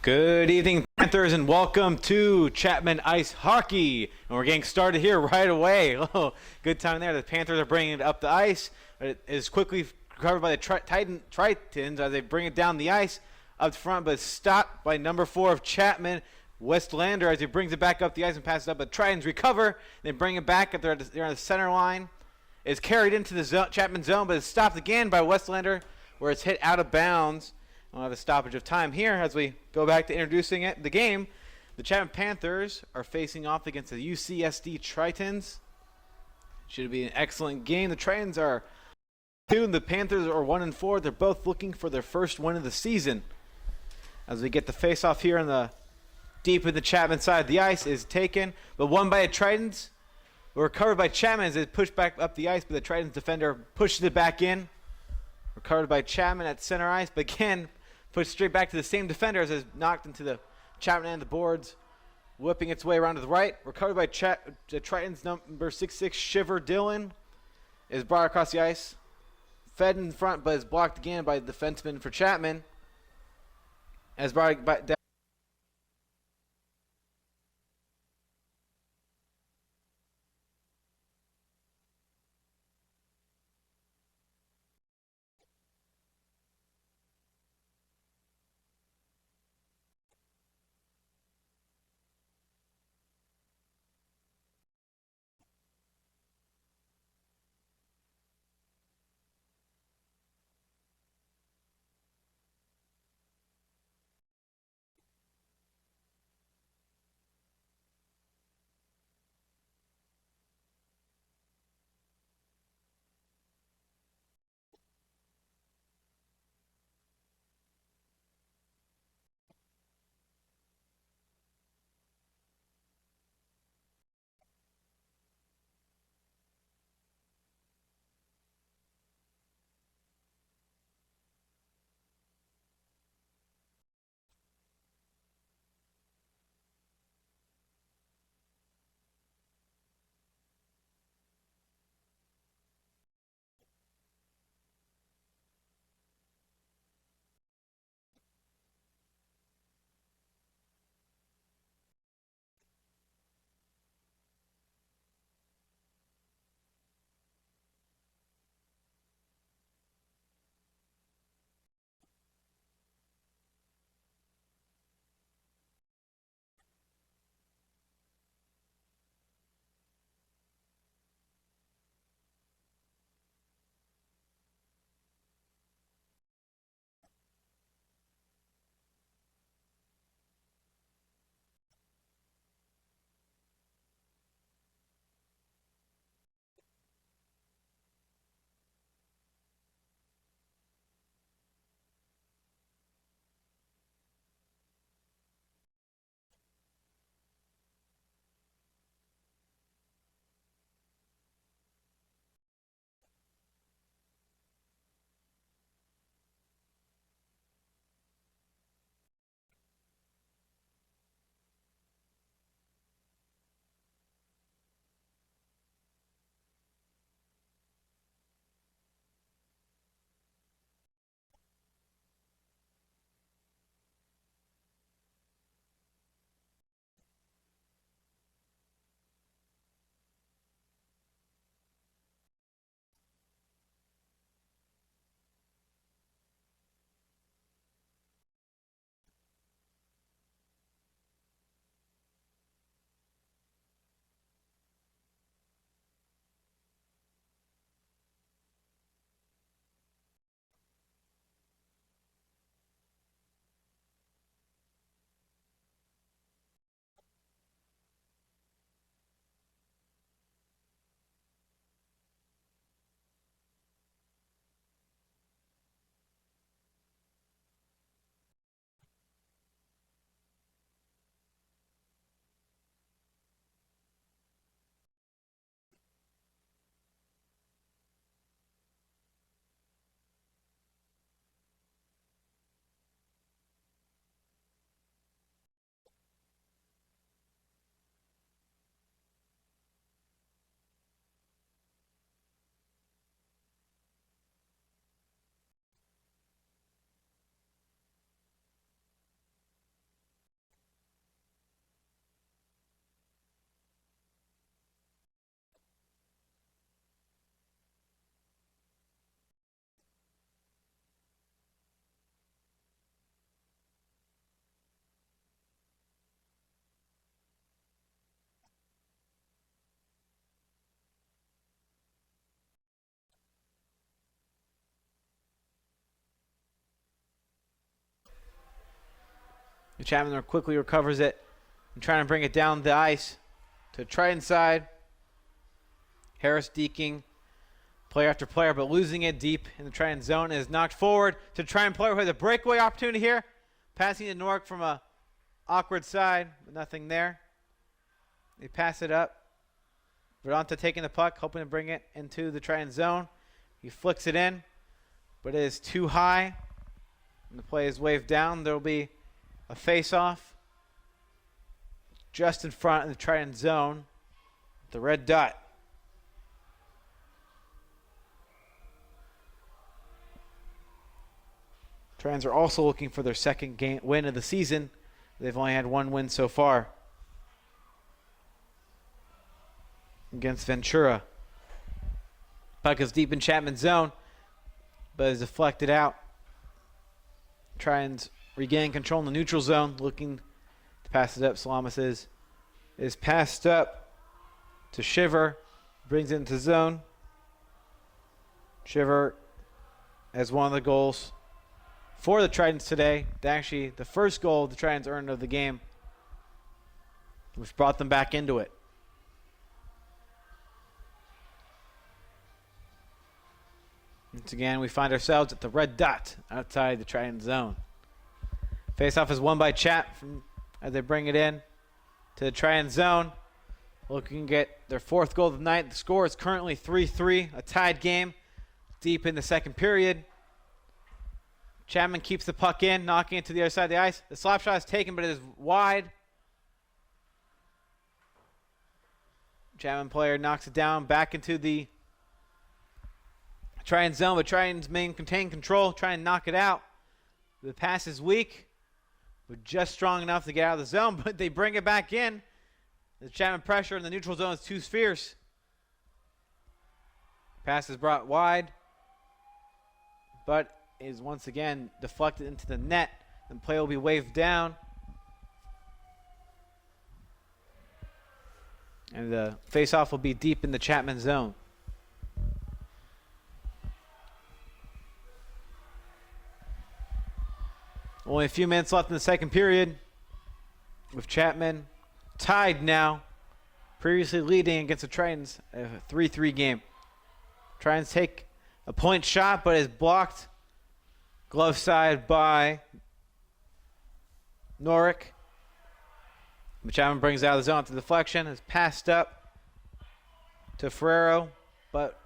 Good evening, Panthers, and welcome to Chapman Ice Hockey. And we're getting started here right away. Oh, good time there. The Panthers are bringing it up the ice. It is quickly covered by the Tritons as they bring it down the ice up front, but stopped by number 4 of Chapman, Westlander, as he brings it back up the ice and passes it up. But Tritons recover, they bring it back. They're on the center line. It's carried into the Chapman zone, but it's stopped again by Westlander, where it's hit out of bounds. We'll have a stoppage of time here as we go back to introducing the game. The Chapman Panthers are facing off against the UCSD Tritons. Should be an excellent game. The Tritons are 2 and the Panthers are 1-4. They're both looking for their first win of the season. As we get the face-off here in the deep in the Chapman side of the ice is taken, but won by the Tritons. Recovered by Chapman as it pushed back up the ice, but the Tritons defender pushes it back in. Recovered by Chapman at center ice, but again, pushed straight back to the same defender as it's knocked into the Chapman end of the boards, whipping its way around to the right. Recovered by the Tritons number 6'6", Shiver Dillon, is brought across the ice. Fed in front, but is blocked again by the defenseman for Chapman. As brought by Chapman quickly recovers it and trying to bring it down the ice to Triton side. Harris deking player after player, but losing it deep in the Triton zone, is knocked forward to try and play with a breakaway opportunity here. Passing to Nork from a awkward side, but nothing there. They pass it up. Verdonta taking the puck, hoping to bring it into the Triton zone. He flicks it in, but it is too high. And the play is waved down. There will be a face-off just in front of the Triton zone. The red dot. Tritons are also looking for their second game win of the season. They've only had one win so far against Ventura. Puck is deep in Chapman's zone, but is deflected out. Tritons regain control in the neutral zone, looking to pass it up. Salamis is passed up to Shiver, brings it into zone. Shiver has one of the goals for the Tritons today. Actually, the first goal the Tritons earned of the game, which brought them back into it. Once again, we find ourselves at the red dot outside the Triton zone. Face-off is won by Chapman as they bring it in to the Triton zone. Looking to get their fourth goal of the night. The score is currently 3-3, a tied game deep in the second period. Chapman keeps the puck in, knocking it to the other side of the ice. The slap shot is taken, but it is wide. Chapman player knocks it down back into the Triton zone, but Tritons maintain control, try and knock it out. The pass is weak, but just strong enough to get out of the zone, but they bring it back in. The Chapman pressure in the neutral zone is too fierce. Pass is brought wide, but is once again deflected into the net, and play will be waved down. And the face-off will be deep in the Chapman zone. Only a few minutes left in the second period, with Chapman tied now, previously leading against the Tritons, a 3-3 game. Tritons take a point shot, but is blocked glove side by Norick. Chapman brings it out of the zone to deflection. Is passed up to Ferrero, but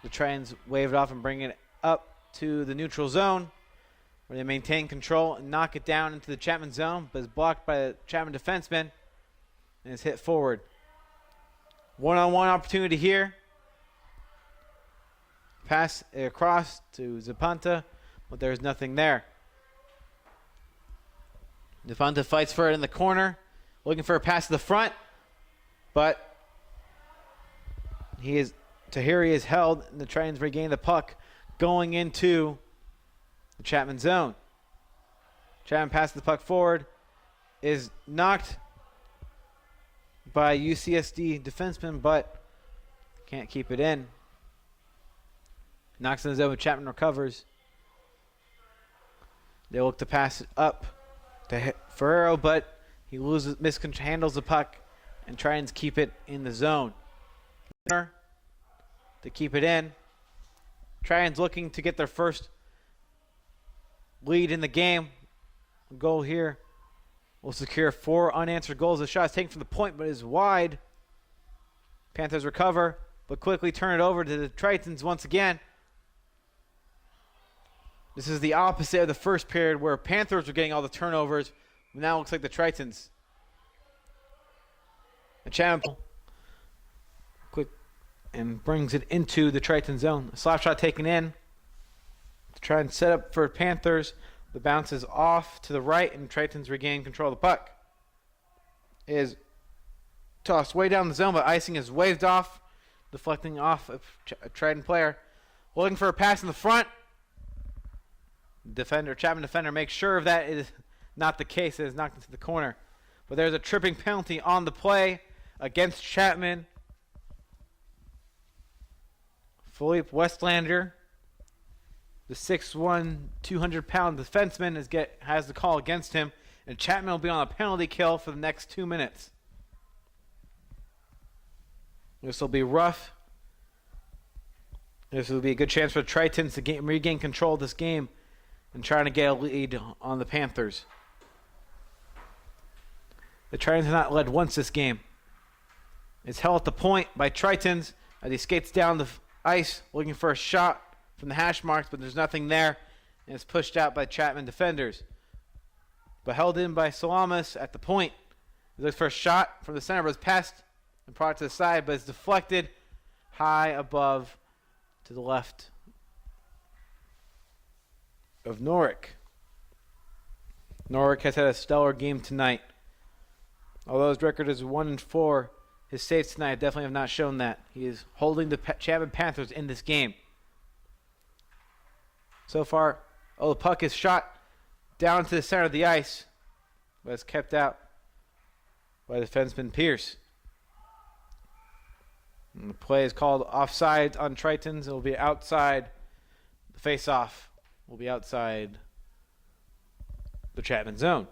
the Tritons wave it off and bring it up to the neutral zone, where they maintain control and knock it down into the Chapman zone, but is blocked by the Chapman defenseman and is hit forward. One-on-one opportunity here. Pass across to Zapanta, but there's nothing there. Zapanta fights for it in the corner, looking for a pass to the front, but Tahiri is held, and the Tritons regain the puck going into the Chapman zone. Chapman passes the puck forward, is knocked by UCSD defenseman, but can't keep it in. Knocks in the zone, but Chapman recovers. They look to pass it up to Ferrero, but he mishandles the puck, and Tritons keep it in the zone. To keep it in. Tritons looking to get their first lead in the game. A goal here will secure 4 unanswered goals. The shot is taken from the point, but is wide. Panthers recover, but quickly turn it over to the Tritons once again. This is the opposite of the first period, where Panthers were getting all the turnovers. Now it looks like the Tritons. The Chapman quick and brings it into the Triton zone. A slap shot taken in to try and set up for Panthers. The bounce is off to the right, and Tritons regain control of the puck. It is tossed way down the zone, but icing is waved off, deflecting off a Triton player. Looking for a pass in the front. Chapman defender makes sure of that. It is not the case. It is knocked into the corner. But there's a tripping penalty on the play against Chapman. Philippe Westlander, The 6'1", 200-pound defenseman has the call against him, and Chapman will be on a penalty kill for the next 2 minutes. This will be rough. This will be a good chance for the Tritons to regain control of this game and trying to get a lead on the Panthers. The Tritons have not led once this game. It's held at the point by Tritons as he skates down the ice looking for a shot from the hash marks, but there's nothing there, and it's pushed out by Chapman defenders. But held in by Salamis at the point. He looks for a shot from the center, but it's passed and brought to the side, but it's deflected high above to the left of Norick. Norick has had a stellar game tonight. Although his record is 1-4, his saves tonight definitely have not shown that. He is holding the Chapman Panthers in this game. So far, the puck is shot down to the center of the ice, but it's kept out by defenseman Pierce. And the play is called offside on Tritons. It will be outside. The face-off will be outside the Chapman zone.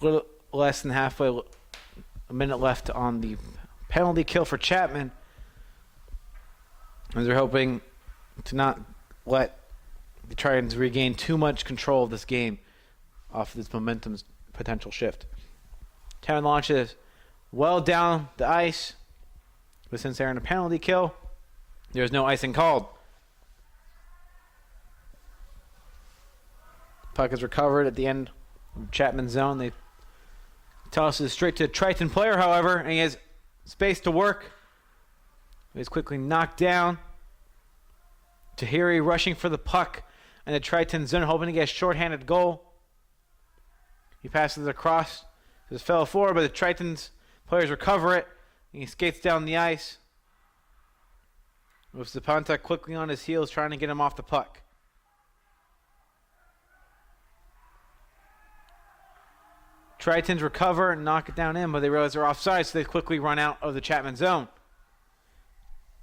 A little less than halfway, a minute left on the penalty kill for Chapman. As they're hoping to not let the Tritons regain too much control of this game off of this momentum's potential shift. Chapman launches well down the ice, but since they're in a penalty kill, there's no icing called. Puck is recovered at the end of Chapman's zone. They toss it straight to a Triton player, however, and he has space to work. He's quickly knocked down. Tahiri rushing for the puck in the Triton zone, hoping to get a shorthanded goal. He passes it across to his fellow forward, but the Tritons players recover it. And he skates down the ice. With Zapanta quickly on his heels, trying to get him off the puck. Tritons recover and knock it down in, but they realize they're offside, so they quickly run out of the Chapman zone.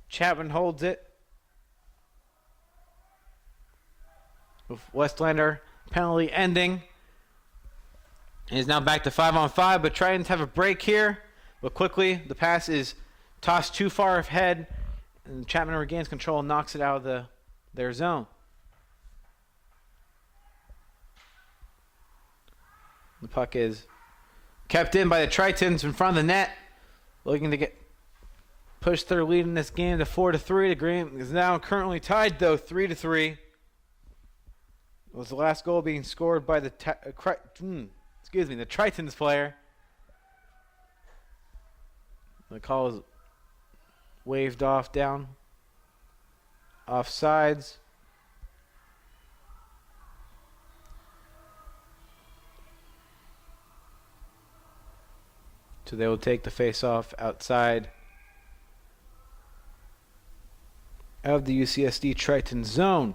Chapman holds it. With Westlander penalty ending. He is now back to 5-on-5, but Tritons have a break here. But quickly, the pass is tossed too far ahead, and Chapman regains control and knocks it out of their zone. The puck is kept in by the Tritons in front of the net, looking to push their lead in this game to 4-3. The game is now currently tied, though, 3-3. It was the last goal being scored by the Tritons player. The call is waved off down. Offsides. So they will take the face-off outside of the UCSD Triton zone.